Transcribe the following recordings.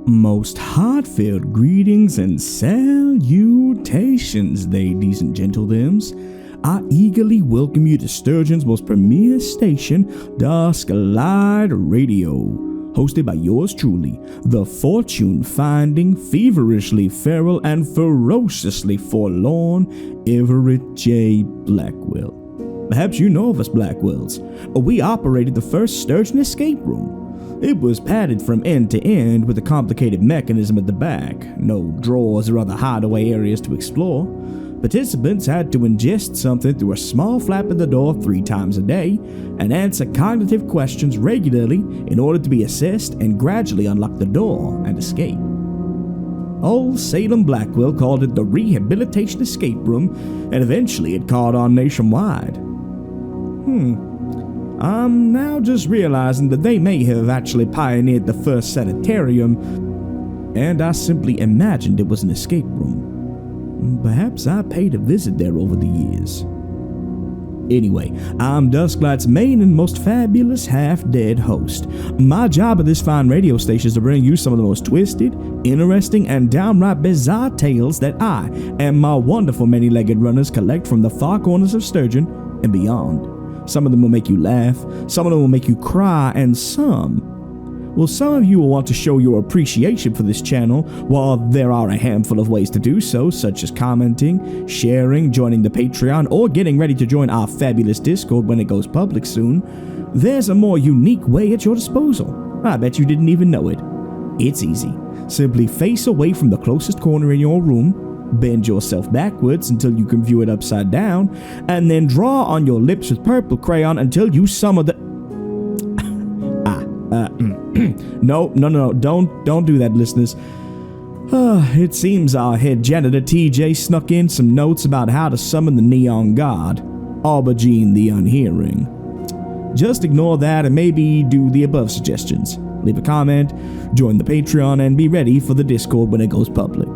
Most heartfelt greetings and salutations, ladies and gentlethems. I eagerly welcome you to Sturgeon's most premier station, Dusklight Radio, hosted by yours truly, the fortune-finding, feverishly feral, and ferociously forlorn Everett J. Blackwell. Perhaps you know of us Blackwells. We operated the first Sturgeon escape room. It was padded from end to end with a complicated mechanism at the back, no drawers or other hideaway areas to explore. Participants had to ingest something through a small flap in the door 3 times a day and answer cognitive questions regularly in order to be assessed and gradually unlock the door and escape. Old Salem Blackwell called it the Rehabilitation Escape Room, and eventually it caught on nationwide. I'm now just realizing that they may have actually pioneered the first sanitarium, and I simply imagined it was an escape room. Perhaps I paid a visit there over the years. Anyway, I'm Dusklight's main and most fabulous half-dead host. My job at this fine radio station is to bring you some of the most twisted, interesting, and downright bizarre tales that I and my wonderful many-legged runners collect from the far corners of Sturgeon and beyond. Some of them will make you laugh, some of them will make you cry, and some of you will want to show your appreciation for this channel, while there are a handful of ways to do so, such as commenting, sharing, joining the Patreon, or getting ready to join our fabulous Discord when it goes public soon. There's a more unique way at your disposal. I bet you didn't even know it. It's easy. Simply face away from the closest corner in your room, bend yourself backwards until you can view it upside down, and then draw on your lips with purple crayon until you summon the... No, don't do that, listeners. It seems our head janitor TJ snuck in some notes about how to summon the neon god, Aubergine the Unhearing. Just ignore that and maybe do the above suggestions. Leave a comment, join the Patreon, and be ready for the Discord when it goes public.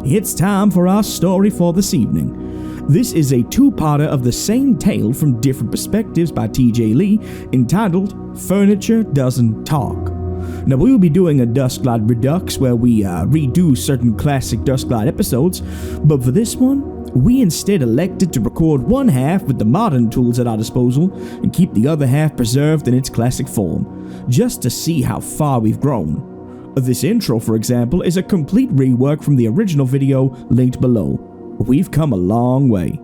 It's time for our story for this evening. This is a 2-parter of the same tale from different perspectives by TJ Lee, entitled Furniture Doesn't Talk. Now, we will be doing a Dusklight Redux where we redo certain classic Dusklight episodes, but for this one, we instead elected to record one half with the modern tools at our disposal and keep the other half preserved in its classic form, just to see how far we've grown. This intro, for example, is a complete rework from the original video linked below. We've come a long way.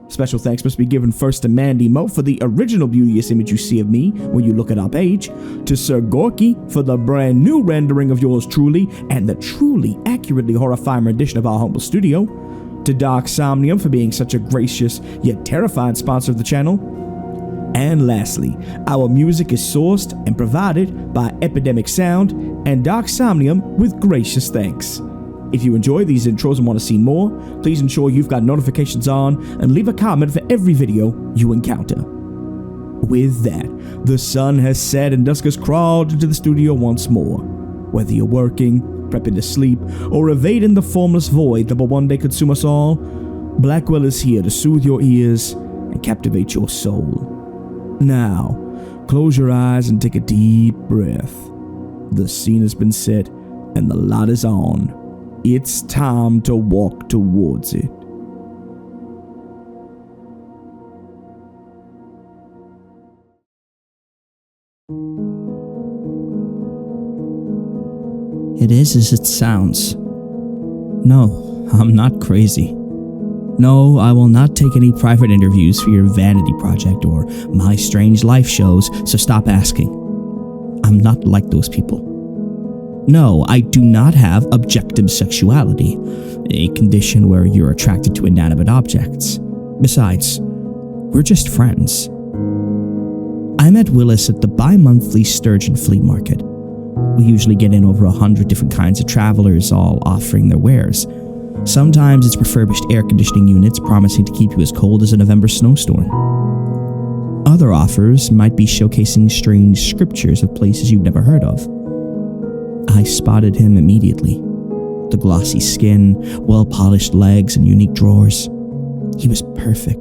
Special thanks must be given first to Mandy Mo for the original beauteous image you see of me when you look at our page, to Sir Gorky for the brand new rendering of yours truly and the truly accurately horrifying rendition of our humble studio, to Dark Somnium for being such a gracious yet terrifying sponsor of the channel, and lastly, our music is sourced and provided by Epidemic Sound and Dark Somnium with gracious thanks. If you enjoy these intros and want to see more, please ensure you've got notifications on and leave a comment for every video you encounter. With that, the sun has set and dusk has crawled into the studio once more. Whether you're working, prepping to sleep, or evading the formless void that will one day consume us all, Blackwell is here to soothe your ears and captivate your soul. Now, close your eyes and take a deep breath. The scene has been set and the light is on. It's time to walk towards it. It is as it sounds. No, I'm not crazy. No, I will not take any private interviews for your vanity project or My Strange Life shows, so stop asking. I'm not like those people. No, I do not have objective sexuality, a condition where you're attracted to inanimate objects. Besides, we're just friends. I met Willis at the bi-monthly Sturgeon flea market. We usually get in over 100 different kinds of travelers, all offering their wares. Sometimes it's refurbished air conditioning units promising to keep you as cold as a November snowstorm. Other offers might be showcasing strange scriptures of places you've never heard of. I spotted him immediately. The glossy skin, well-polished legs, and unique drawers. He was perfect.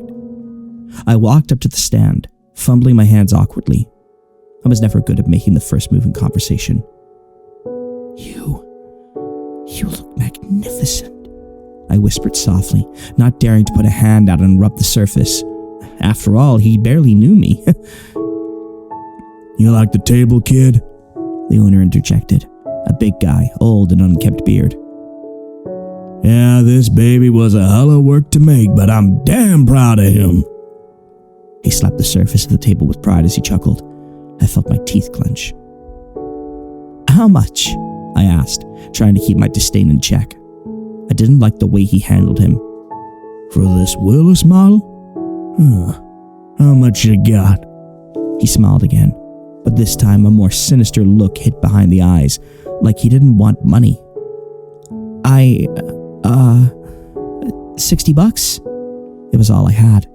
I walked up to the stand, fumbling my hands awkwardly. I was never good at making the first move in conversation. You look magnificent," I whispered softly, not daring to put a hand out and rub the surface. After all, he barely knew me. "You like the table, kid?" the owner interjected, a big guy, old and unkempt beard. "Yeah, this baby was a hell of work to make, but I'm damn proud of him." He slapped the surface of the table with pride as he chuckled. I felt my teeth clench. "How much?" I asked, trying to keep my disdain in check. I didn't like the way he handled him. "For this Willis model? How much you got?" He smiled again, but this time a more sinister look hid behind the eyes, like he didn't want money. $60? It was all I had.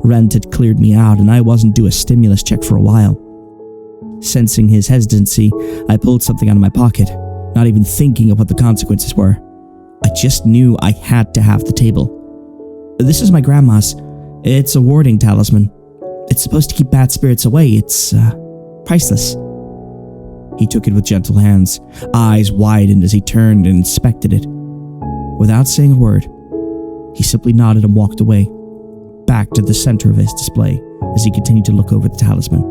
Rent had cleared me out and I wasn't due a stimulus check for a while. Sensing his hesitancy, I pulled something out of my pocket, not even thinking of what the consequences were. I just knew I had to have the table. "This is my grandma's. It's a warding talisman. It's supposed to keep bad spirits away. It's, priceless." He took it with gentle hands, eyes widened as he turned and inspected it. Without saying a word, he simply nodded and walked away, back to the center of his display as he continued to look over the talisman.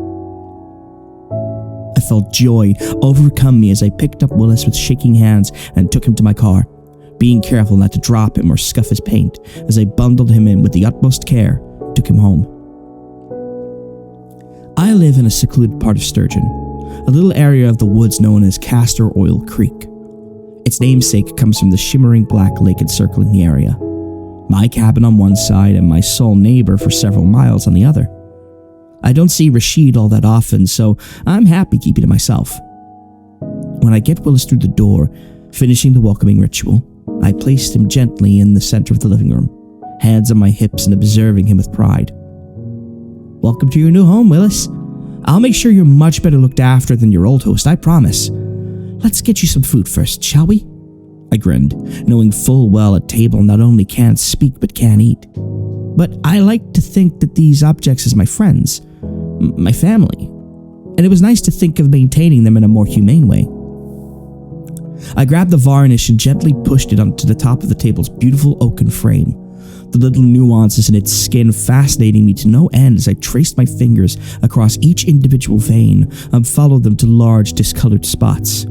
I felt joy overcome me as I picked up Willis with shaking hands and took him to my car, being careful not to drop him or scuff his paint as I bundled him in with the utmost care and took him home. I live in a secluded part of Sturgeon, a little area of the woods known as Castor Oil Creek. Its namesake comes from the shimmering black lake encircling the area. My cabin on one side and my sole neighbor for several miles on the other. I don't see Rashid all that often, so I'm happy keeping to myself. When I get Willis through the door, finishing the welcoming ritual, I placed him gently in the center of the living room, hands on my hips and observing him with pride. "Welcome to your new home, Willis. I'll make sure you're much better looked after than your old host, I promise. Let's get you some food first, shall we?" I grinned, knowing full well a table not only can't speak but can eat. But I like to think that these objects as my friends, my family, and it was nice to think of maintaining them in a more humane way. I grabbed the varnish and gently pushed it onto the top of the table's beautiful oaken frame, the little nuances in its skin fascinating me to no end as I traced my fingers across each individual vein and followed them to large discolored spots.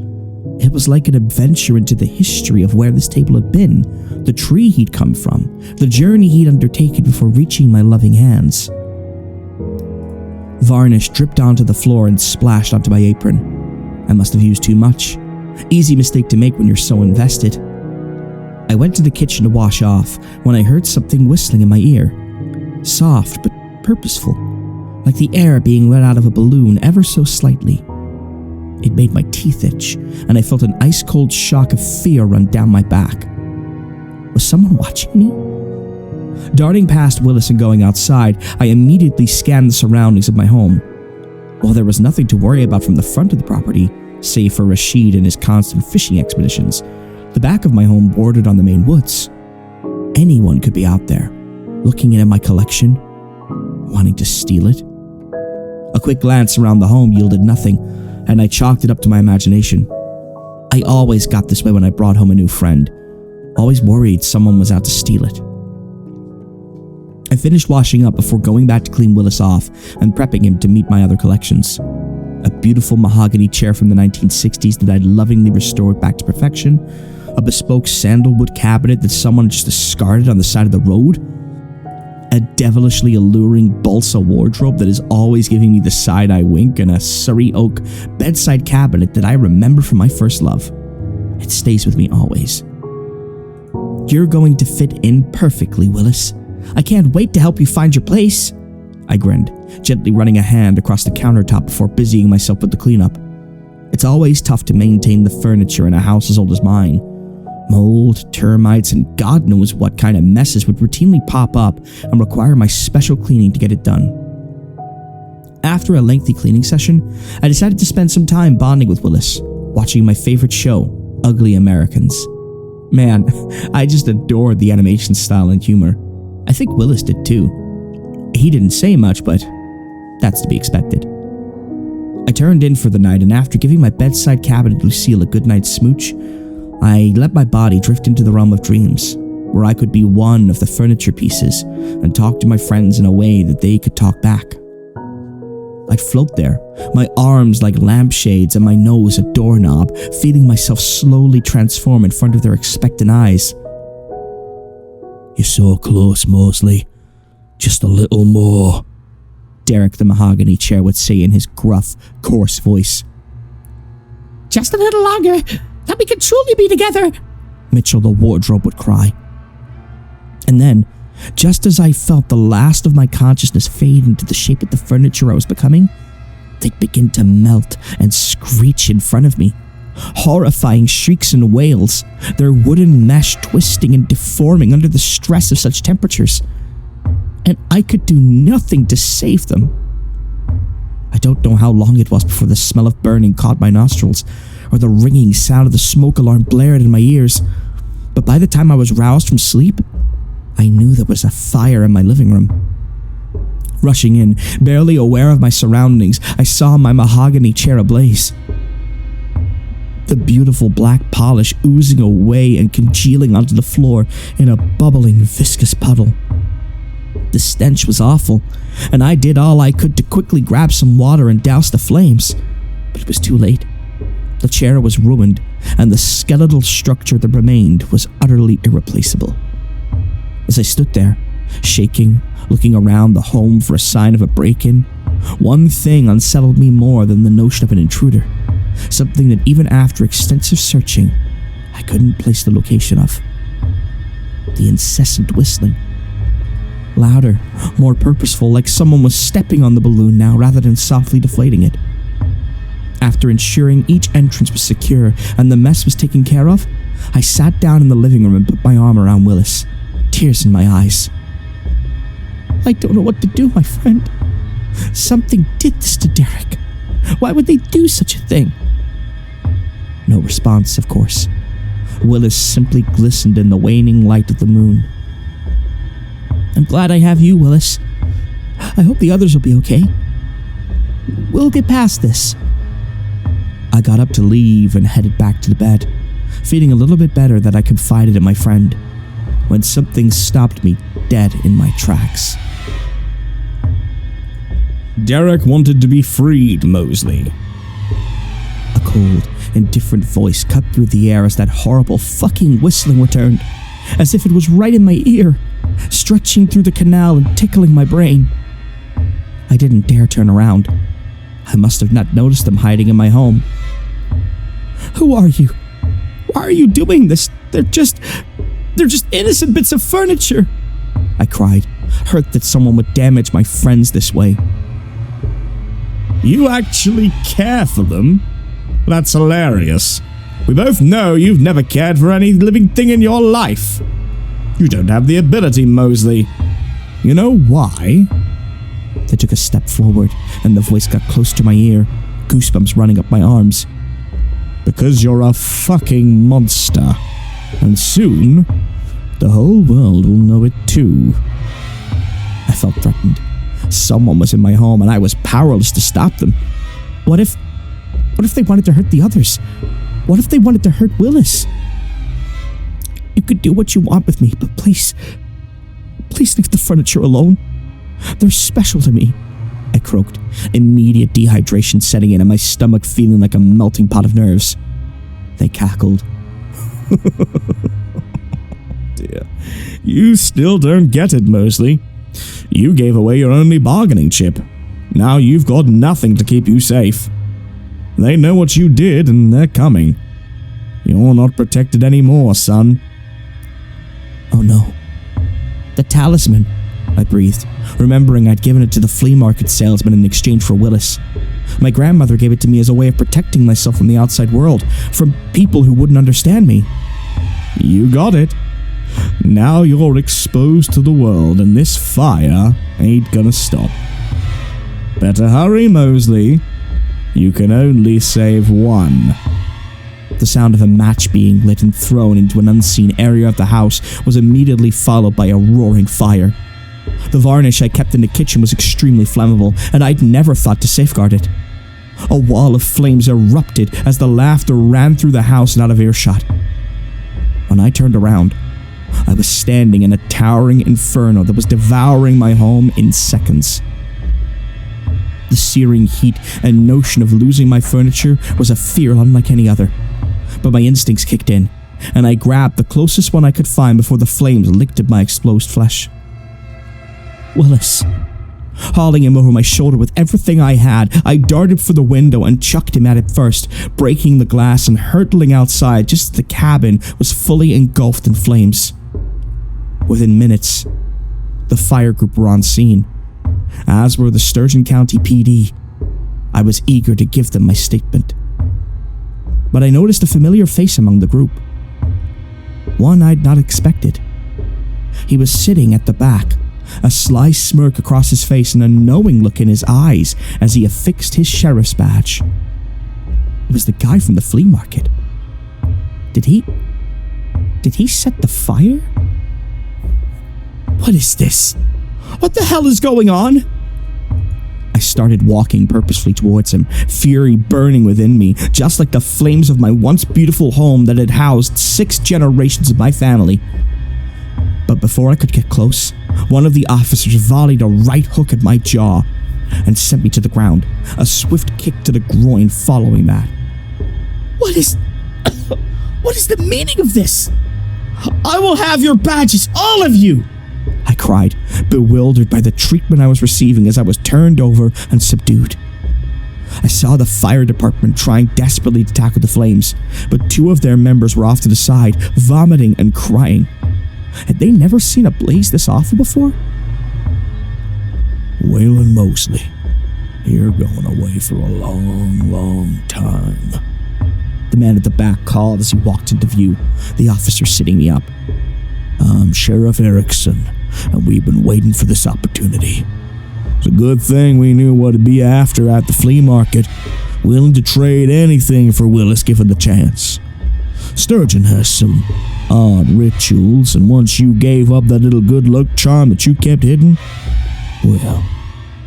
It was like an adventure into the history of where this table had been, the tree he'd come from, the journey he'd undertaken before reaching my loving hands. Varnish dripped onto the floor and splashed onto my apron. I must have used too much. Easy mistake to make when you're so invested. I went to the kitchen to wash off when I heard something whistling in my ear. Soft but purposeful, like the air being let out of a balloon ever so slightly. It made my teeth itch, and I felt an ice-cold shock of fear run down my back. Was someone watching me? Darting past Willis and going outside, I immediately scanned the surroundings of my home. While there was nothing to worry about from the front of the property, save for Rashid and his constant fishing expeditions, the back of my home bordered on the main woods. Anyone could be out there, looking in at my collection, wanting to steal it. A quick glance around the home yielded nothing, and I chalked it up to my imagination. I always got this way when I brought home a new friend, always worried someone was out to steal it. I finished washing up before going back to clean Willis off and prepping him to meet my other collections. A beautiful mahogany chair from the 1960s that I'd lovingly restored back to perfection, a bespoke sandalwood cabinet that someone just discarded on the side of the road, a devilishly alluring balsa wardrobe that is always giving me the side-eye wink, and a Surrey oak bedside cabinet that I remember from my first love. It stays with me always. "You're going to fit in perfectly, Willis. I can't wait to help you find your place," I grinned, gently running a hand across the countertop before busying myself with the cleanup. It's always tough to maintain the furniture in a house as old as mine. Mold, termites, and God knows what kind of messes would routinely pop up and require my special cleaning to get it done. After a lengthy cleaning session, I decided to spend some time bonding with Willis, watching my favorite show, Ugly Americans. Man, I just adored the animation style and humor. I think Willis did too. He didn't say much, but that's to be expected. I turned in for the night, and after giving my bedside cabin to Lucille a goodnight smooch, I let my body drift into the realm of dreams, where I could be one of the furniture pieces and talk to my friends in a way that they could talk back. I'd float there, my arms like lampshades and my nose a doorknob, feeling myself slowly transform in front of their expectant eyes. "You're so close, Mosley. Just a little more," Derek the mahogany chair would say in his gruff, coarse voice. "Just a little longer, then we can truly be together," Mitchell the wardrobe would cry. And then, just as I felt the last of my consciousness fade into the shape of the furniture I was becoming, they'd begin to melt and screech in front of me. Horrifying shrieks and wails, their wooden mesh twisting and deforming under the stress of such temperatures. And I could do nothing to save them. I don't know how long it was before the smell of burning caught my nostrils, or the ringing sound of the smoke alarm blared in my ears, but by the time I was roused from sleep, I knew there was a fire in my living room. Rushing in, barely aware of my surroundings, I saw my mahogany chair ablaze. The beautiful black polish oozing away and congealing onto the floor in a bubbling, viscous puddle. The stench was awful, and I did all I could to quickly grab some water and douse the flames, but it was too late. The chair was ruined, and the skeletal structure that remained was utterly irreplaceable. As I stood there, shaking, looking around the home for a sign of a break-in, one thing unsettled me more than the notion of an intruder, something that even after extensive searching, I couldn't place the location of. The incessant whistling. Louder, more purposeful, like someone was stepping on the balloon now rather than softly deflating it. After ensuring each entrance was secure and the mess was taken care of, I sat down in the living room and put my arm around Willis, tears in my eyes. "I don't know what to do, my friend. Something did this to Derek. Why would they do such a thing?" No response, of course. Willis simply glistened in the waning light of the moon. "I'm glad I have you, Willis. I hope the others will be okay. We'll get past this." I got up to leave and headed back to the bed, feeling a little bit better that I confided in my friend, when something stopped me dead in my tracks. Derek wanted to be freed, Mosley. A cold, indifferent voice cut through the air as that horrible fucking whistling returned, as if it was right in my ear, stretching through the canal and tickling my brain. I didn't dare turn around. I must have not noticed them hiding in my home. "Who are you? Why are you doing this? They're just innocent bits of furniture," I cried, hurt that someone would damage my friends this way. You actually care for them? That's hilarious. We both know you've never cared for any living thing in your life. You don't have the ability, Mosley. You know why? They took a step forward, and the voice got close to my ear, goosebumps running up my arms. Because you're a fucking monster. And soon, the whole world will know it too. I felt threatened. Someone was in my home, and I was powerless to stop them. What if they wanted to hurt the others? What if they wanted to hurt Willis? "You could do what you want with me, but please leave the furniture alone. They're special to me," I croaked, immediate dehydration setting in and my stomach feeling like a melting pot of nerves. They cackled. Dear, you still don't get it, Mosley. You gave away your only bargaining chip. Now you've got nothing to keep you safe. They know what you did and they're coming. You're not protected anymore, son. "Oh no. The talisman," I breathed, remembering I'd given it to the flea market salesman in exchange for Willis. My grandmother gave it to me as a way of protecting myself from the outside world, from people who wouldn't understand me. You got it. Now you're exposed to the world, and this fire ain't gonna stop. Better hurry, Mosley. You can only save one. The sound of a match being lit and thrown into an unseen area of the house was immediately followed by a roaring fire. The varnish I kept in the kitchen was extremely flammable, and I'd never thought to safeguard it. A wall of flames erupted as the laughter ran through the house and out of earshot. When I turned around, I was standing in a towering inferno that was devouring my home in seconds. The searing heat and notion of losing my furniture was a fear unlike any other. But my instincts kicked in, and I grabbed the closest one I could find before the flames licked at my exposed flesh. Willis. Hauling him over my shoulder with everything I had, I darted for the window and chucked him at it first, breaking the glass and hurtling outside just as the cabin was fully engulfed in flames. Within minutes, the fire group were on scene, as were the Sturgeon County PD. I was eager to give them my statement. But I noticed a familiar face among the group. One I'd not expected. He was sitting at the back, a sly smirk across his face and a knowing look in his eyes as he affixed his sheriff's badge. It was the guy from the flea market. Did he set the fire? What is this? What the hell is going on? I started walking purposefully towards him, fury burning within me, just like the flames of my once beautiful home that had housed 6 generations of my family. But before I could get close, one of the officers volleyed a right hook at my jaw and sent me to the ground, a swift kick to the groin following that. What is the meaning of this? I will have your badges, all of you! I cried, bewildered by the treatment I was receiving as I was turned over and subdued. I saw the fire department trying desperately to tackle the flames, but 2 of their members were off to the side, vomiting and crying. Had they never seen a blaze this awful before? Waylon Mosley, you're going away for a long, long time. The man at the back called as he walked into view, the officer sitting me up. I'm Sheriff Erickson, and we've been waiting for this opportunity. It's a good thing we knew what to be after at the flea market, willing to trade anything for Willis given the chance. Sturgeon has some odd rituals, and once you gave up that little good luck charm that you kept hidden, well,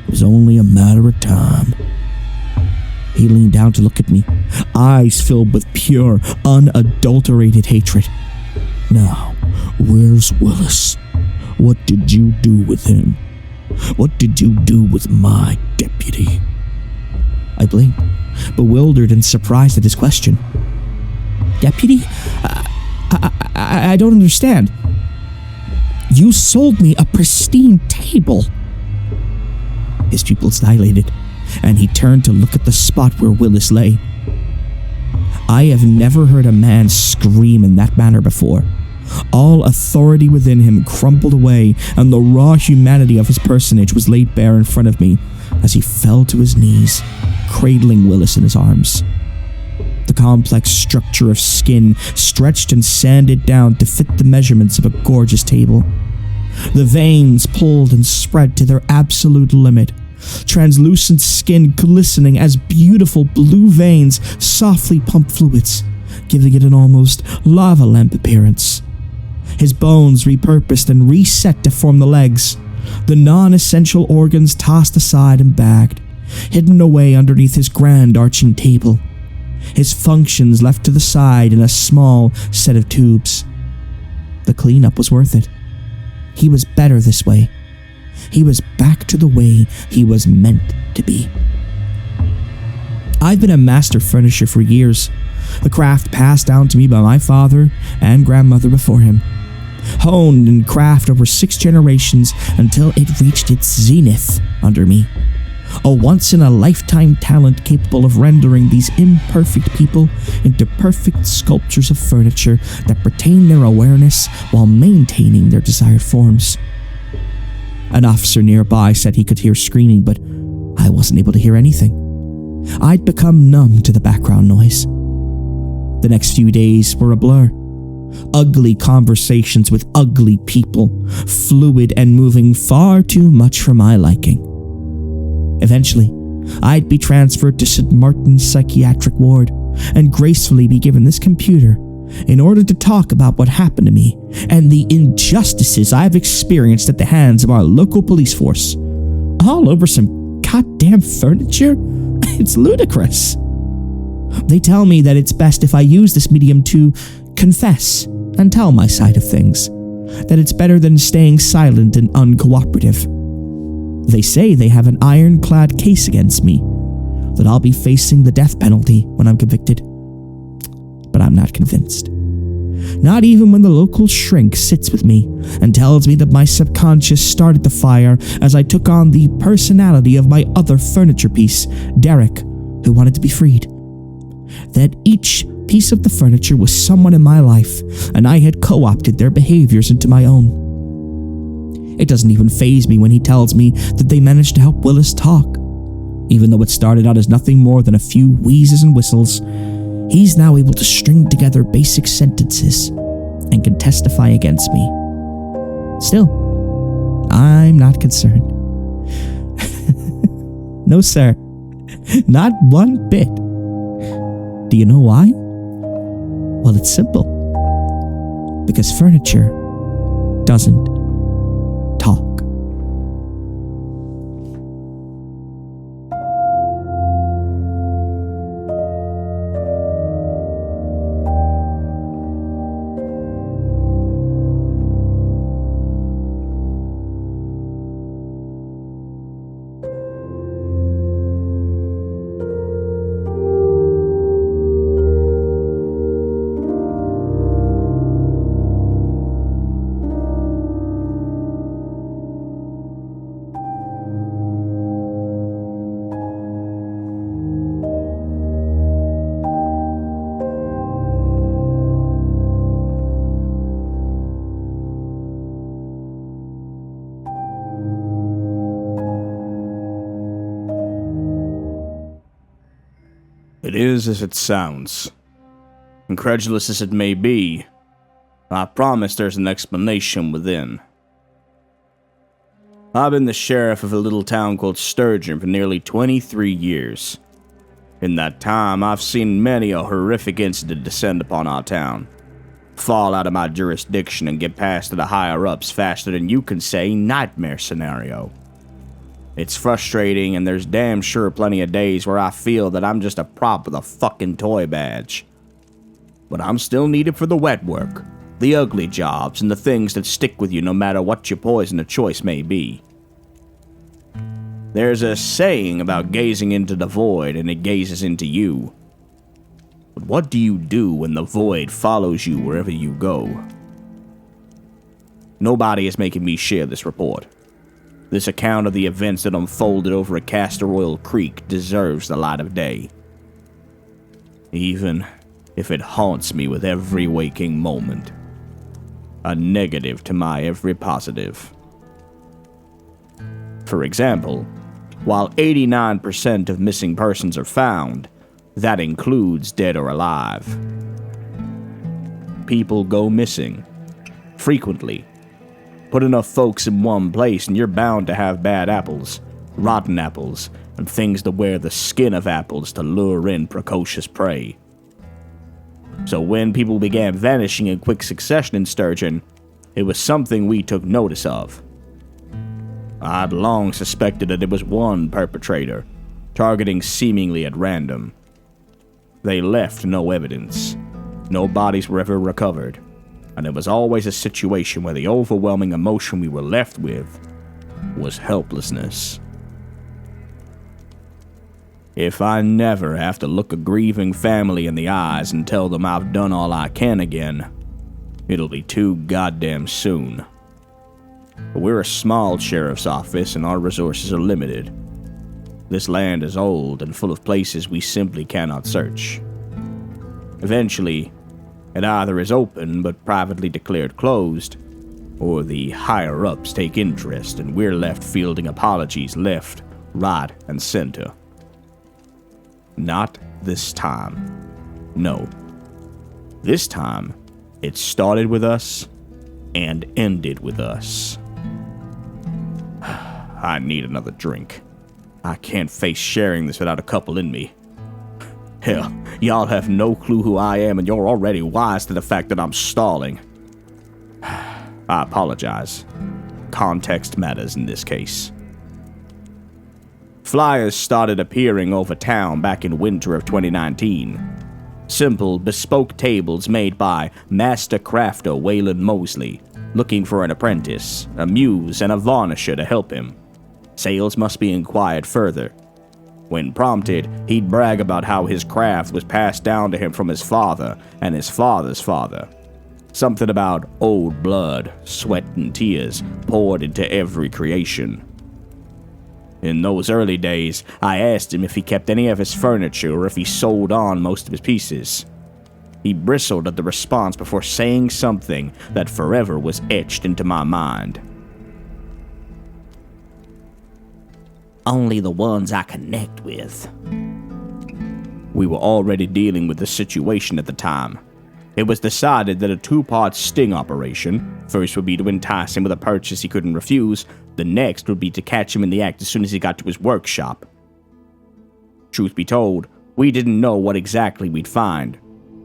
it was only a matter of time. He leaned down to look at me, eyes filled with pure, unadulterated hatred. Now, where's Willis? What did you do with him? What did you do with my deputy? I blinked, bewildered and surprised at his question. Deputy? I don't understand. You sold me a pristine table. His pupils dilated, and he turned to look at the spot where Willis lay. I have never heard a man scream in that manner before. All authority within him crumbled away, and the raw humanity of his personage was laid bare in front of me as he fell to his knees, cradling Willis in his arms. The complex structure of skin stretched and sanded down to fit the measurements of a gorgeous table. The veins pulled and spread to their absolute limit, translucent skin glistening as beautiful blue veins softly pump fluids, giving it an almost lava lamp appearance. His bones repurposed and reset to form the legs, the non-essential organs tossed aside and bagged, hidden away underneath his grand arching table. His functions left to the side in a small set of tubes. The cleanup was worth it. He was better this way. He was back to the way he was meant to be. I've been a master furnisher for years, the craft passed down to me by my father and grandmother before him. Honed in craft over 6 generations until it reached its zenith under me. A once-in-a-lifetime talent capable of rendering these imperfect people into perfect sculptures of furniture that retain their awareness while maintaining their desired forms. An officer nearby said he could hear screaming, but I wasn't able to hear anything. I'd become numb to the background noise. The next few days were a blur. Ugly conversations with ugly people, fluid and moving far too much for my liking. Eventually, I'd be transferred to St. Martin's Psychiatric Ward and gracefully be given this computer in order to talk about what happened to me and the injustices I've experienced at the hands of our local police force. All over some goddamn furniture? It's ludicrous. They tell me that it's best if I use this medium to confess and tell my side of things, that it's better than staying silent and uncooperative. They say they have an ironclad case against me, that I'll be facing the death penalty when I'm convicted. But I'm not convinced. Not even when the local shrink sits with me and tells me that my subconscious started the fire as I took on the personality of my other furniture piece, Derek, who wanted to be freed. That each piece of the furniture was someone in my life, and I had co-opted their behaviors into my own. It doesn't even faze me when he tells me that they managed to help Willis talk. Even though it started out as nothing more than a few wheezes and whistles, he's now able to string together basic sentences and can testify against me. Still, I'm not concerned. No, sir. Not one bit. Do you know why? Well, it's simple. Because furniture doesn't talk. It is as it sounds. Incredulous as it may be, I promise there's an explanation within. I've been the sheriff of a little town called Sturgeon for nearly 23 years. In that time, I've seen many a horrific incident descend upon our town. Fall out of my jurisdiction and get past to the higher-ups faster than you can say nightmare scenario. It's frustrating, and there's damn sure plenty of days where I feel that I'm just a prop with a fucking toy badge. But I'm still needed for the wet work, the ugly jobs, and the things that stick with you no matter what your poison of choice may be. There's a saying about gazing into the void, and it gazes into you. But what do you do when the void follows you wherever you go? Nobody is making me share this report. This account of the events that unfolded over at Castor Oil Creek deserves the light of day. Even if it haunts me with every waking moment. A negative to my every positive. For example, while 89% of missing persons are found, that includes dead or alive. People go missing. Frequently. Put enough folks in one place and you're bound to have bad apples, rotten apples, and things that wear the skin of apples to lure in precocious prey. So when people began vanishing in quick succession in Sturgeon, it was something we took notice of. I'd long suspected that it was one perpetrator, targeting seemingly at random. They left no evidence. No bodies were ever recovered. And it was always a situation where the overwhelming emotion we were left with was helplessness. If I never have to look a grieving family in the eyes and tell them I've done all I can again, it'll be too goddamn soon. But we're a small sheriff's office and our resources are limited. This land is old and full of places we simply cannot search. Eventually, it either is open but privately declared closed, or the higher-ups take interest and we're left fielding apologies left, right, and center. Not this time. No. This time, it started with us and ended with us. I need another drink. I can't face sharing this without a couple in me. Hell, y'all have no clue who I am and you're already wise to the fact that I'm stalling. I apologize. Context matters in this case. Flyers started appearing over town back in winter of 2019. Simple, bespoke tables made by master crafter Waylon Mosley, looking for an apprentice, a muse, and a varnisher to help him. Sales must be inquired further. When prompted, he'd brag about how his craft was passed down to him from his father and his father's father. Something about old blood, sweat, and tears poured into every creation. In those early days, I asked him if he kept any of his furniture or if he sold on most of his pieces. He bristled at the response before saying something that forever was etched into my mind. Only the ones I connect with. We were already dealing with the situation at the time. It was decided that a two-part sting operation, first would be to entice him with a purchase he couldn't refuse, the next would be to catch him in the act as soon as he got to his workshop. Truth be told, we didn't know what exactly we'd find,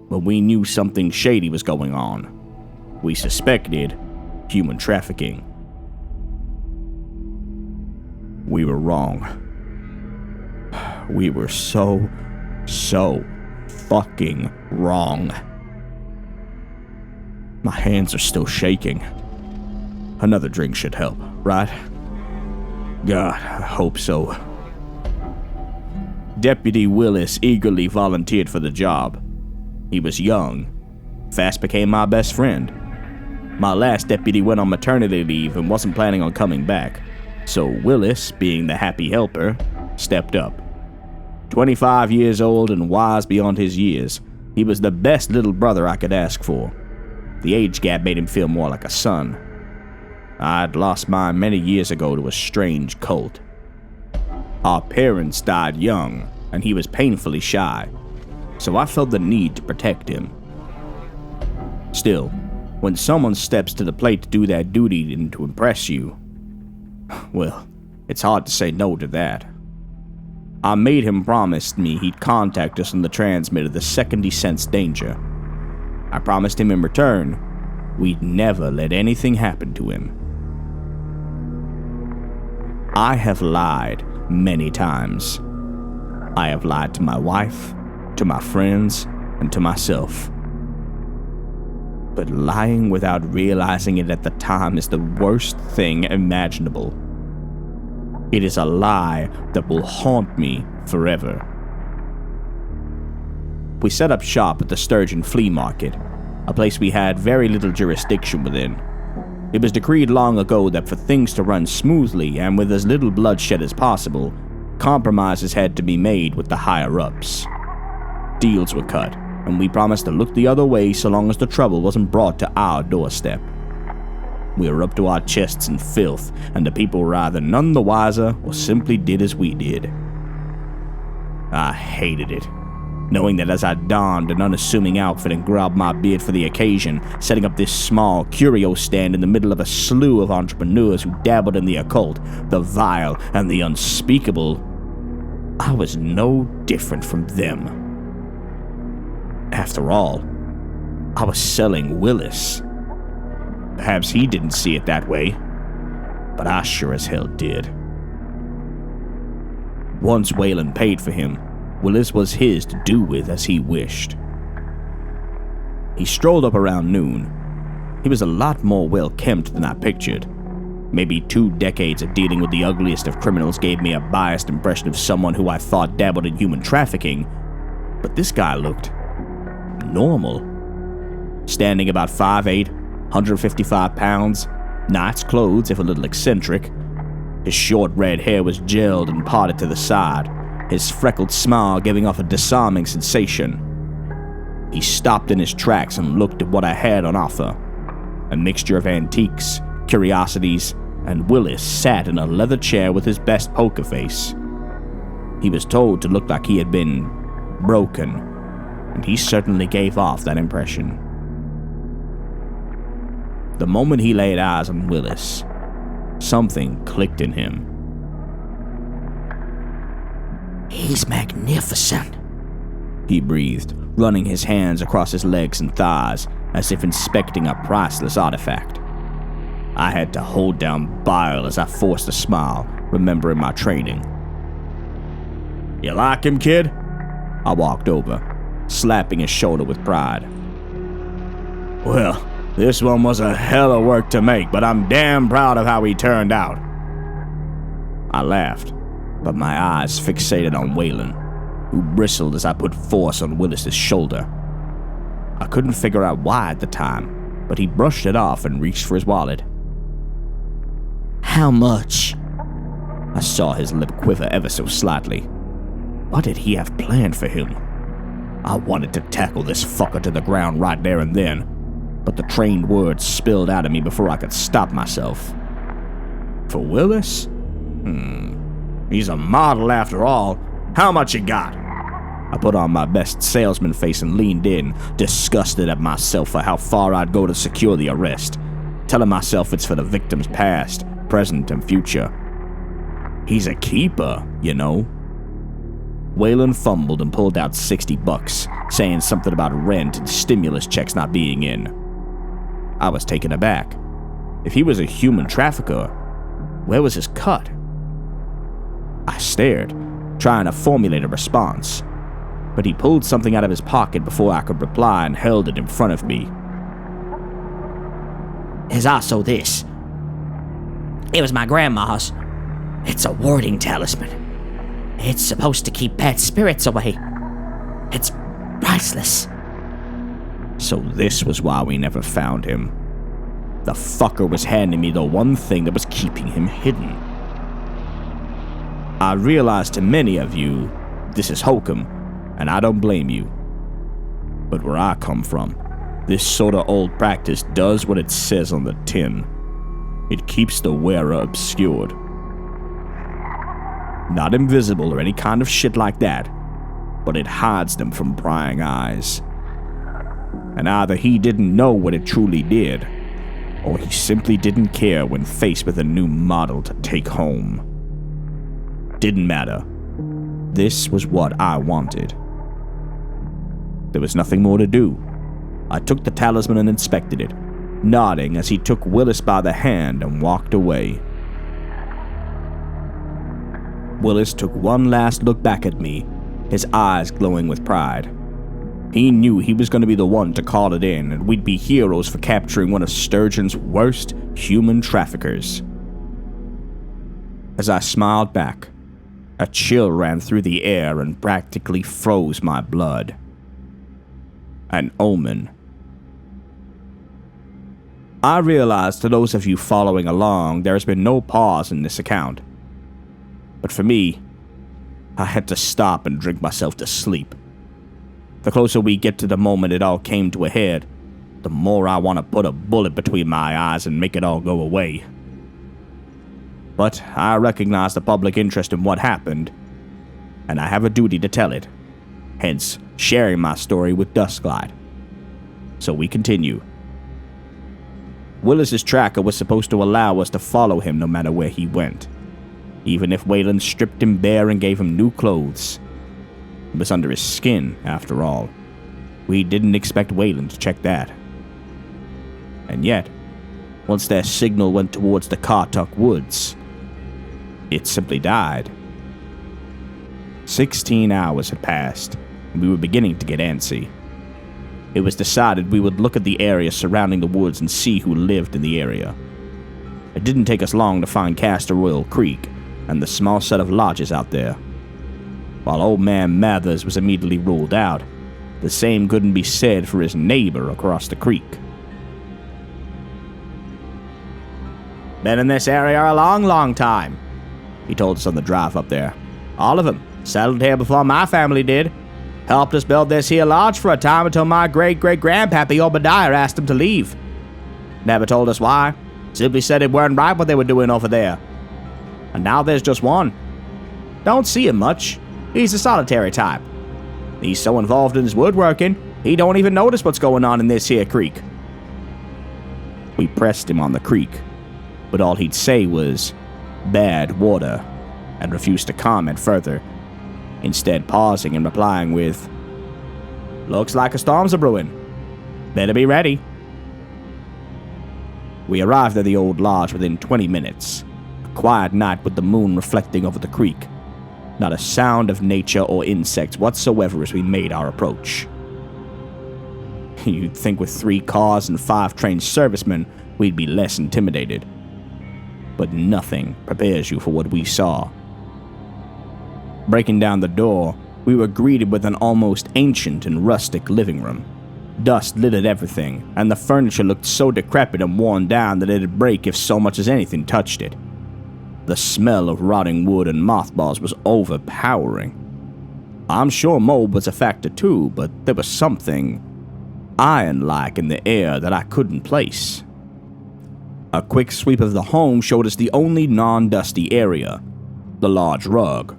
but we knew something shady was going on. We suspected human trafficking. We were wrong. We were so fucking wrong. My hands are still shaking. Another drink should help, right? God, I hope so. Deputy Willis eagerly volunteered for the job. He was young, fast became my best friend. My last deputy went on maternity leave and wasn't planning on coming back, so Willis, being the happy helper, stepped up. 25 years old and wise beyond his years, he was the best little brother I could ask for. The age gap made him feel more like a son. I'd lost mine many years ago to a strange cult. Our parents died young, and he was painfully shy, so I felt the need to protect him. Still, when someone steps to the plate to do their duty and to impress you, well, it's hard to say no to that. I made him promise me he'd contact us on the transmitter the second he sensed danger. I promised him in return, we'd never let anything happen to him. I have lied many times. I have lied to my wife, to my friends, and to myself. But lying without realizing it at the time is the worst thing imaginable. It is a lie that will haunt me forever. We set up shop at the Sturgeon flea market, a place we had very little jurisdiction within. It was decreed long ago that for things to run smoothly and with as little bloodshed as possible, compromises had to be made with the higher-ups. Deals were cut, and we promised to look the other way so long as the trouble wasn't brought to our doorstep. We were up to our chests in filth, and the people were either none the wiser or simply did as we did. I hated it, knowing that as I donned an unassuming outfit and grabbed my beard for the occasion, setting up this small curio stand in the middle of a slew of entrepreneurs who dabbled in the occult, the vile, and the unspeakable, I was no different from them. After all, I was selling Willis. Perhaps he didn't see it that way, but I sure as hell did. Once Waylon paid for him, Willis was his to do with as he wished. He strolled up around noon. He was a lot more well-kempt than I pictured. Maybe 2 decades of dealing with the ugliest of criminals gave me a biased impression of someone who I thought dabbled in human trafficking, but this guy looked normal. Standing about 5'8", 155 pounds, nice clothes if a little eccentric. His short red hair was gelled and parted to the side, his freckled smile giving off a disarming sensation. He stopped in his tracks and looked at what I had on offer. A mixture of antiques, curiosities, and Willis sat in a leather chair with his best poker face. He was told to look like he had been broken, and he certainly gave off that impression. The moment he laid eyes on Willis, something clicked in him. He's magnificent, he breathed, running his hands across his legs and thighs as if inspecting a priceless artifact. I had to hold down bile as I forced a smile, remembering my training. You like him, kid? I walked over, slapping his shoulder with pride. Well, this one was a hell of work to make, but I'm damn proud of how he turned out. I laughed, but my eyes fixated on Waylon, who bristled as I put force on Willis's shoulder. I couldn't figure out why at the time, but he brushed it off and reached for his wallet. How much? I saw his lip quiver ever so slightly. What did he have planned for him? I wanted to tackle this fucker to the ground right there and then, but the trained words spilled out of me before I could stop myself. For Willis? He's a model after all. How much you got? I put on my best salesman face and leaned in, disgusted at myself for how far I'd go to secure the arrest, telling myself it's for the victim's past, present, and future. He's a keeper, you know. Waylon fumbled and pulled out $60, saying something about rent and stimulus checks not being in. I was taken aback. If he was a human trafficker, where was his cut? I stared, trying to formulate a response, but he pulled something out of his pocket before I could reply and held it in front of me. There's also this. It was my grandma's. It's a warding talisman. It's supposed to keep bad spirits away. It's priceless. So this was why we never found him. The fucker was handing me the one thing that was keeping him hidden. I realize to many of you, this is hokum, and I don't blame you. But where I come from, this sort of old practice does what it says on the tin. It keeps the wearer obscured. Not invisible or any kind of shit like that, but it hides them from prying eyes. And either he didn't know what it truly did, or he simply didn't care when faced with a new model to take home. Didn't matter. This was what I wanted. There was nothing more to do. I took the talisman and inspected it, nodding as he took Willis by the hand and walked away. Willis took one last look back at me, his eyes glowing with pride. He knew he was going to be the one to call it in, and we'd be heroes for capturing one of Sturgeon's worst human traffickers. As I smiled back, a chill ran through the air and practically froze my blood. An omen. I realize to those of you following along, there has been no pause in this account. But for me, I had to stop and drink myself to sleep. The closer we get to the moment it all came to a head, the more I want to put a bullet between my eyes and make it all go away. But I recognize the public interest in what happened, and I have a duty to tell it, hence sharing my story with Dusklight. So we continue. Willis's tracker was supposed to allow us to follow him no matter where he went, even if Waylon stripped him bare and gave him new clothes. It was under his skin, after all. We didn't expect Waylon to check that. And yet, once their signal went towards the Cartuck Woods, it simply died. 16 hours had passed, and we were beginning to get antsy. It was decided we would look at the area surrounding the woods and see who lived in the area. It didn't take us long to find Castor Oil Creek and the small set of lodges out there. While old man Mathers was immediately ruled out, the same couldn't be said for his neighbor across the creek. Been in this area a long time, he told us on the drive up there. All of them. Settled here before my family did. Helped us build this here lodge for a time until my great-great-grandpappy Obadiah asked them to leave. Never told us why. Simply said it weren't right what they were doing over there. And now there's just one. Don't see him much. He's a solitary type. He's so involved in his woodworking, he don't even notice what's going on in this here creek. We pressed him on the creek, but all he'd say was, "bad water," and refused to comment further, instead pausing and replying with, "Looks like a storm's a-brewing. Better be ready." We arrived at the old lodge within 20 minutes, a quiet night with the moon reflecting over the creek. Not a sound of nature or insects whatsoever as we made our approach. You'd think with 3 cars and 5 trained servicemen, we'd be less intimidated. But nothing prepares you for what we saw. Breaking down the door, we were greeted with an almost ancient and rustic living room. Dust littered everything, and the furniture looked so decrepit and worn down that it'd break if so much as anything touched it. The smell of rotting wood and mothballs was overpowering. I'm sure mold was a factor too, but there was something iron-like in the air that I couldn't place. A quick sweep of the home showed us the only non-dusty area, the large rug.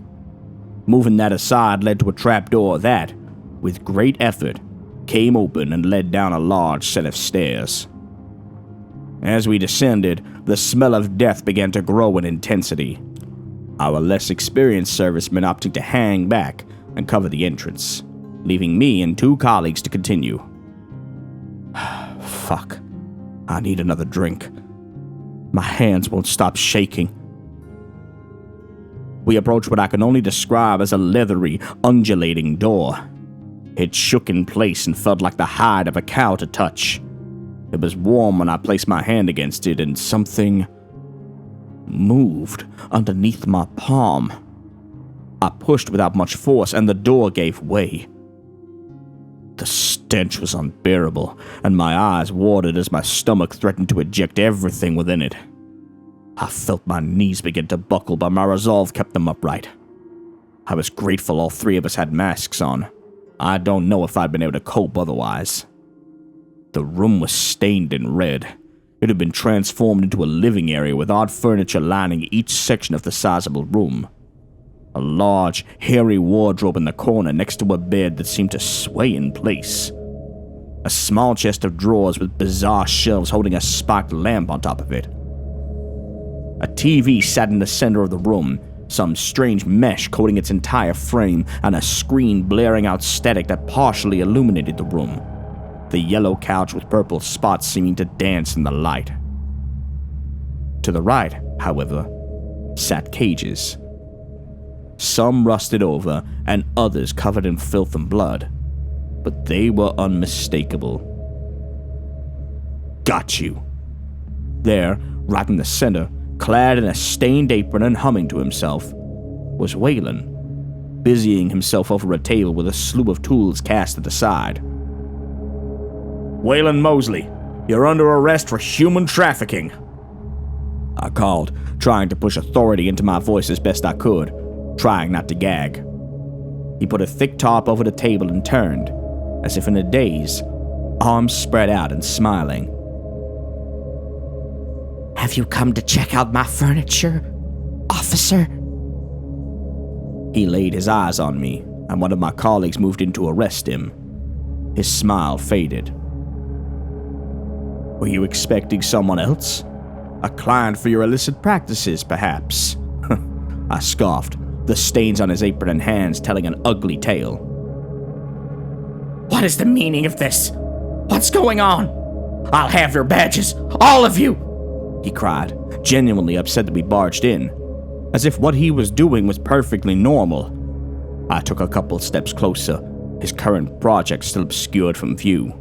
Moving that aside led to a trapdoor that, with great effort, came open and led down a large set of stairs. As we descended, the smell of death began to grow in intensity, our less experienced servicemen opting to hang back and cover the entrance, leaving me and 2 colleagues to continue. Fuck. I need another drink. My hands won't stop shaking. We approached what I can only describe as a leathery, undulating door. It shook in place and felt like the hide of a cow to touch. It was warm when I placed my hand against it, and something moved underneath my palm. I pushed without much force, and the door gave way. The stench was unbearable, and my eyes watered as my stomach threatened to eject everything within it. I felt my knees begin to buckle, but my resolve kept them upright. I was grateful all 3 of us had masks on. I don't know if I'd been able to cope otherwise. The room was stained in red. It had been transformed into a living area with odd furniture lining each section of the sizable room. A large, hairy wardrobe in the corner next to a bed that seemed to sway in place. A small chest of drawers with bizarre shelves holding a sparked lamp on top of it. A TV sat in the center of the room, some strange mesh coating its entire frame, and a screen blaring out static that partially illuminated the room. The yellow couch with purple spots seeming to dance in the light. To the right, however, sat cages. Some rusted over, and others covered in filth and blood, but they were unmistakable. Got you. There, right in the center, clad in a stained apron and humming to himself, was Waylon, busying himself over a table with a slew of tools cast at the side. Waylon Mosley, you're under arrest for human trafficking, I called, trying to push authority into my voice as best I could, trying not to gag. He put a thick tarp over the table and turned, as if in a daze, arms spread out and smiling. Have you come to check out my furniture, officer? He laid his eyes on me, and one of my colleagues moved in to arrest him. His smile faded. Were you expecting someone else? A client for your illicit practices, perhaps? I scoffed, the stains on his apron and hands telling an ugly tale. What is the meaning of this? What's going on? I'll have your badges, all of you! He cried, genuinely upset that we barged in, as if what he was doing was perfectly normal. I took a couple steps closer, his current project still obscured from view.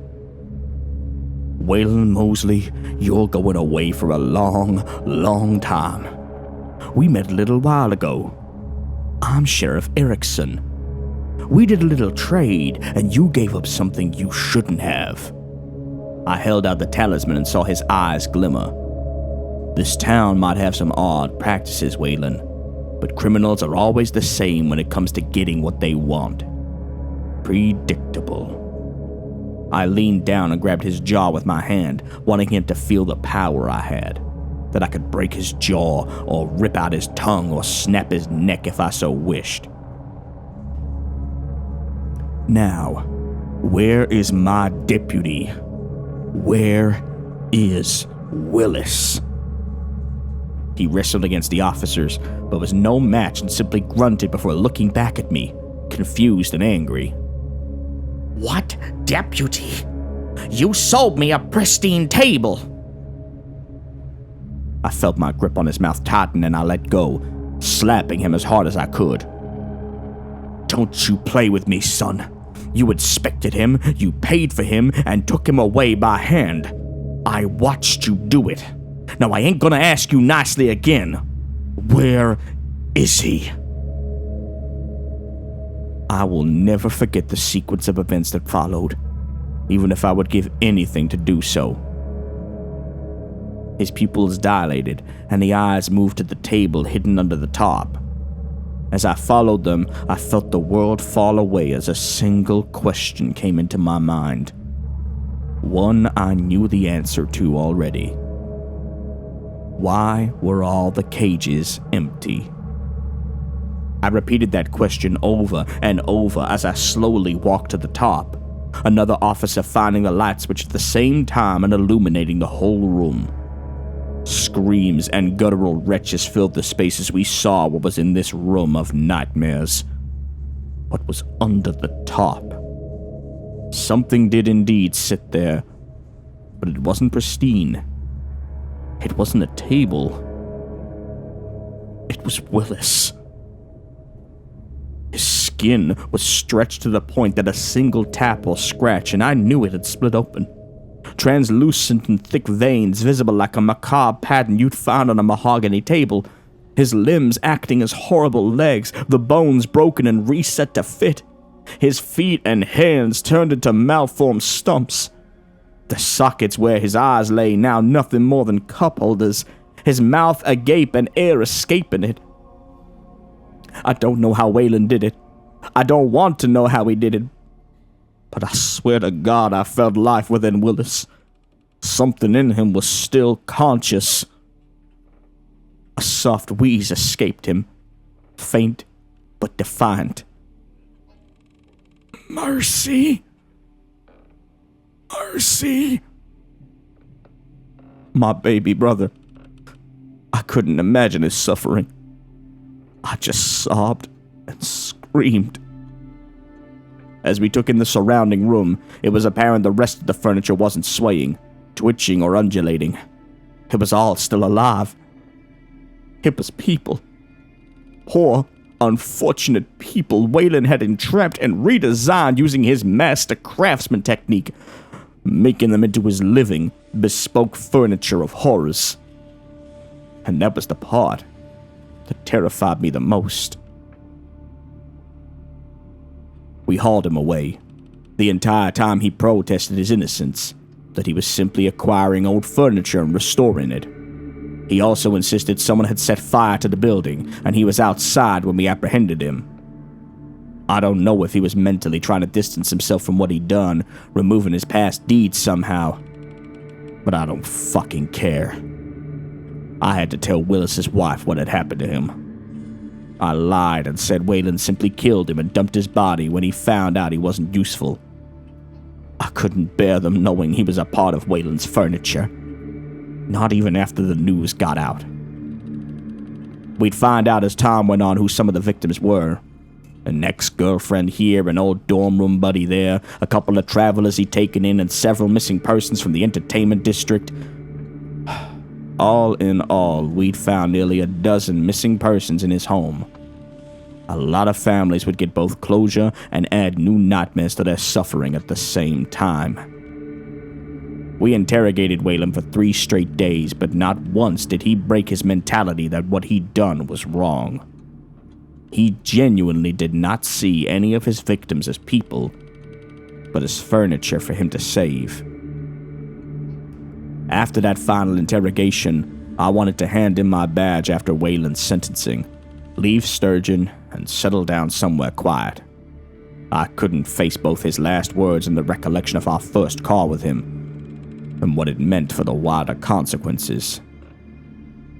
Waylon Mosley, you're going away for a long, long time. We met a little while ago. I'm Sheriff Erickson. We did a little trade, and you gave up something you shouldn't have. I held out the talisman and saw his eyes glimmer. This town might have some odd practices, Waylon, but criminals are always the same when it comes to getting what they want. Predictable. I leaned down and grabbed his jaw with my hand, wanting him to feel the power I had, that I could break his jaw or rip out his tongue or snap his neck if I so wished. Now, where is my deputy? Where is Willis? He wrestled against the officers, but was no match and simply grunted before looking back at me, confused and angry. What deputy? You sold me a pristine table. I felt my grip on his mouth tighten and I let go, slapping him as hard as I could. Don't you play with me, son. You inspected him, you paid for him, and took him away by hand. I watched you do it. Now I ain't gonna ask you nicely again. Where is he? I will never forget the sequence of events that followed, even if I would give anything to do so. His pupils dilated, and the eyes moved to the table hidden under the top. As I followed them, I felt the world fall away as a single question came into my mind. One I knew the answer to already. Why were all the cages empty? I repeated that question over and over as I slowly walked to the top, another officer finding the light switch at the same time and illuminating the whole room. Screams and guttural wretches filled the spaces we saw what was in this room of nightmares. What was under the top? Something did indeed sit there, but it wasn't pristine. It wasn't a table. It was Willis. His skin was stretched to the point that a single tap or scratch, and I knew it had split open. Translucent and thick veins visible like a macabre pattern you'd find on a mahogany table. His limbs acting as horrible legs, the bones broken and reset to fit. His feet and hands turned into malformed stumps. The sockets where his eyes lay now nothing more than cup holders, his mouth agape and air escaping it. I don't know how Waylon did it. I don't want to know how he did it. But I swear to God I felt life within Willis. Something in him was still conscious. A soft wheeze escaped him, faint but defiant. Mercy. Mercy. My baby brother. I couldn't imagine his suffering. I just sobbed and screamed. As we took in the surrounding room, it was apparent the rest of the furniture wasn't swaying, twitching, or undulating. It was all still alive. It was people. Poor, unfortunate people Waylon had entrapped and redesigned using his master craftsman technique, making them into his living, bespoke furniture of horrors. And that was the part that terrified me the most. We hauled him away. The entire time he protested his innocence, that he was simply acquiring old furniture and restoring it. He also insisted someone had set fire to the building, and he was outside when we apprehended him. I don't know if he was mentally trying to distance himself from what he'd done, removing his past deeds somehow. But I don't fucking care. I had to tell Willis's wife what had happened to him. I lied and said Waylon simply killed him and dumped his body when he found out he wasn't useful. I couldn't bear them knowing he was a part of Waylon's furniture. Not even after the news got out. We'd find out as time went on who some of the victims were. An ex-girlfriend here, an old dorm room buddy there, a couple of travelers he'd taken in, and several missing persons from the entertainment district. All in all, we'd found nearly a dozen missing persons in his home. A lot of families would get both closure and add new nightmares to their suffering at the same time. We interrogated Waylon for 3 straight days, but not once did he break his mentality that what he'd done was wrong. He genuinely did not see any of his victims as people, but as furniture for him to save. After that final interrogation, I wanted to hand in my badge after Waylon's sentencing, leave Sturgeon, and settle down somewhere quiet. I couldn't face both his last words and the recollection of our first call with him, and what it meant for the wider consequences.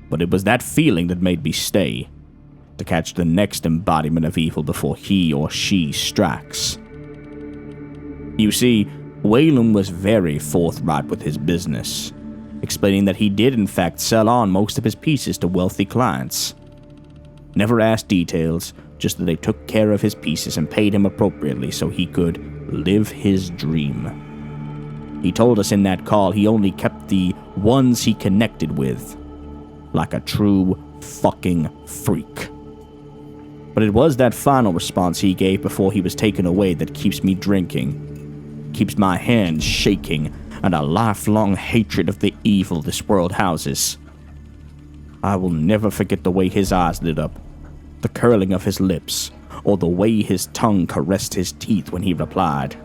But it was that feeling that made me stay, to catch the next embodiment of evil before he or she strikes. You see, Waylon was very forthright with his business, explaining that he did in fact sell on most of his pieces to wealthy clients. Never asked details, just that they took care of his pieces and paid him appropriately so he could live his dream. He told us in that call he only kept the ones he connected with, like a true fucking freak. But it was that final response he gave before he was taken away that keeps me drinking, keeps my hands shaking, and a lifelong hatred of the evil this world houses. I will never forget the way his eyes lit up, the curling of his lips, or the way his tongue caressed his teeth when he replied.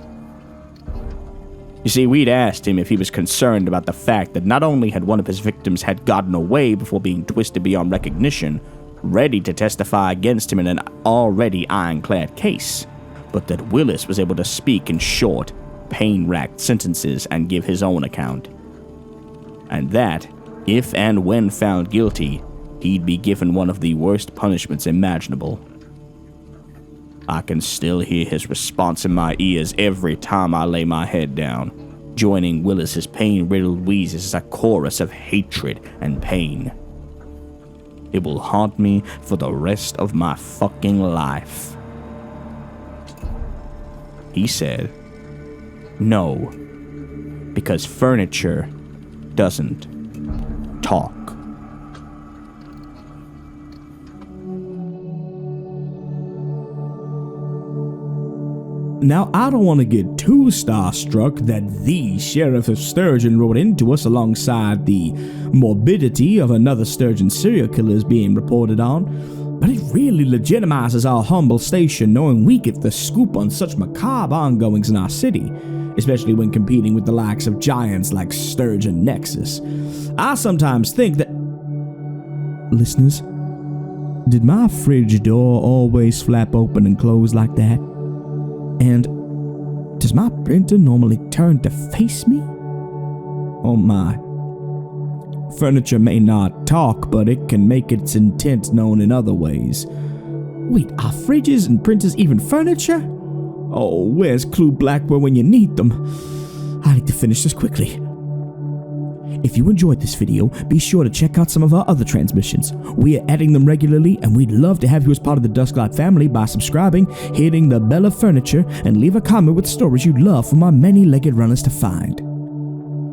You see, we'd asked him if he was concerned about the fact that not only had one of his victims had gotten away before being twisted beyond recognition, ready to testify against him in an already ironclad case, but that Willis was able to speak in short, pain-racked sentences and give his own account. And that, if and when found guilty, he'd be given one of the worst punishments imaginable. I can still hear his response in my ears every time I lay my head down, joining Willis's pain-riddled wheezes as a chorus of hatred and pain. It will haunt me for the rest of my fucking life. He said, "No, because furniture doesn't talk." Now, I don't want to get too starstruck that the Sheriff of Sturgeon wrote into us alongside the morbidity of another Sturgeon serial killer being reported on, but it really legitimizes our humble station knowing we get the scoop on such macabre ongoings in our city, especially when competing with the likes of giants like Sturgeon Nexus. I sometimes think that... Listeners, did my fridge door always flap open and close like that? And does my printer normally turn to face me? Oh my. Furniture may not talk, but it can make its intent known in other ways. Wait, are fridges and printers even furniture? Oh, where's Clue Blackwell when you need them? I need to finish this quickly. If you enjoyed this video, be sure to check out some of our other transmissions. We are adding them regularly, and we'd love to have you as part of the Dusklight family by subscribing, hitting the bell of furniture, and leave a comment with stories you'd love for my many-legged runners to find.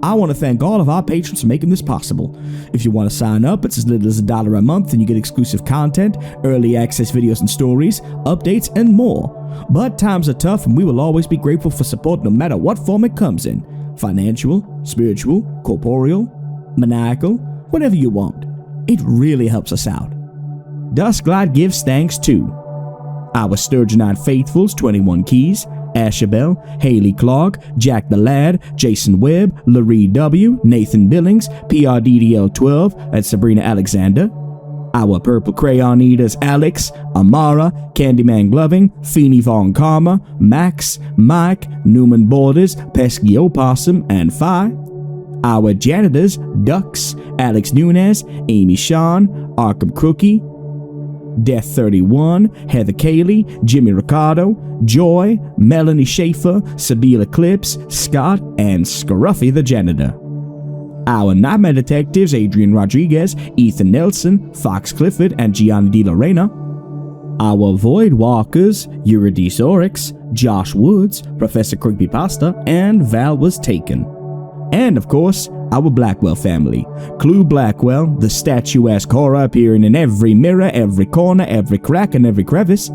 I want to thank all of our patrons for making this possible. If you want to sign up, it's as little as $1 a month, and you get exclusive content, early access videos and stories, updates, and more. But times are tough, and we will always be grateful for support no matter what form it comes in. Financial, spiritual, corporeal, maniacal, whatever you want. It really helps us out. Dusklight gives thanks to our Sturgeonite faithfuls, 21 Keys, Ashabel, Haley Clark, Jack the Lad, Jason Webb, Laree W., Nathan Billings, PRDDL12, and Sabrina Alexander. Our Purple Crayon Eaters Alex, Amara, Candyman Gloving, Feeny Von Karma, Max, Mike, Newman Borders, Pesky Opossum, and Phi. Our janitors, Ducks, Alex Nunez, Amy Sean, Arkham Crookie, Death 31, Heather Cayley, Jimmy Ricardo, Joy, Melanie Schaefer, Sabila Eclipse, Scott, and Scruffy the Janitor. Our Nightmare Detectives, Adrian Rodriguez, Ethan Nelson, Fox Clifford, and Gianni Di Lorena. Our Void Walkers, Eurydice Oryx, Josh Woods, Professor Creepypasta, and Val Was Taken. And, of course, our Blackwell family. Clue Blackwell, the statuesque horror appearing in every mirror, every corner, every crack, and every crevice.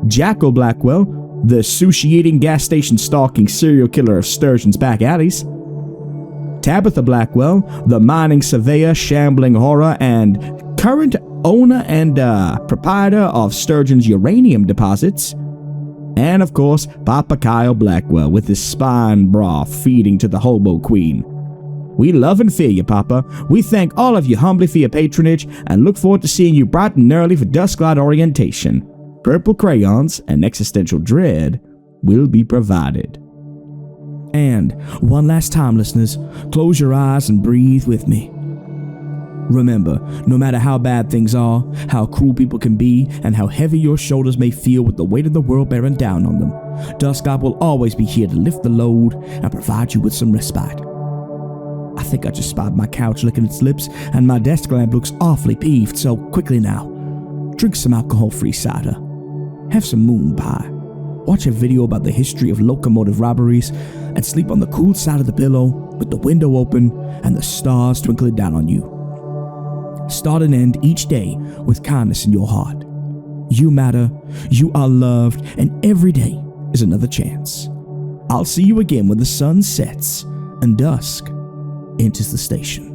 Jackal Blackwell, the sushi-eating, gas station stalking serial killer of Sturgeon's back alleys. Tabitha Blackwell, the mining surveyor, shambling horror, and current owner and proprietor of Sturgeon's uranium deposits. And of course, Papa Kyle Blackwell with his spine broth feeding to the hobo queen. We love and fear you, Papa. We thank all of you humbly for your patronage and look forward to seeing you bright and early for Dusklight orientation. Purple crayons and existential dread will be provided. And one last time, listeners, close your eyes and breathe with me. Remember, no matter how bad things are, how cruel people can be, and how heavy your shoulders may feel with the weight of the world bearing down on them, Dusklight will always be here to lift the load and provide you with some respite. I think I just spied my couch licking its lips, and my desk lamp looks awfully peeved, so quickly now, drink some alcohol-free cider, have some moon pie, watch a video about the history of locomotive robberies, and sleep on the cool side of the pillow with the window open and the stars twinkling down on you. Start and end each day with kindness in your heart. You matter, you are loved, and every day is another chance. I'll see you again when the sun sets and dusk enters the station.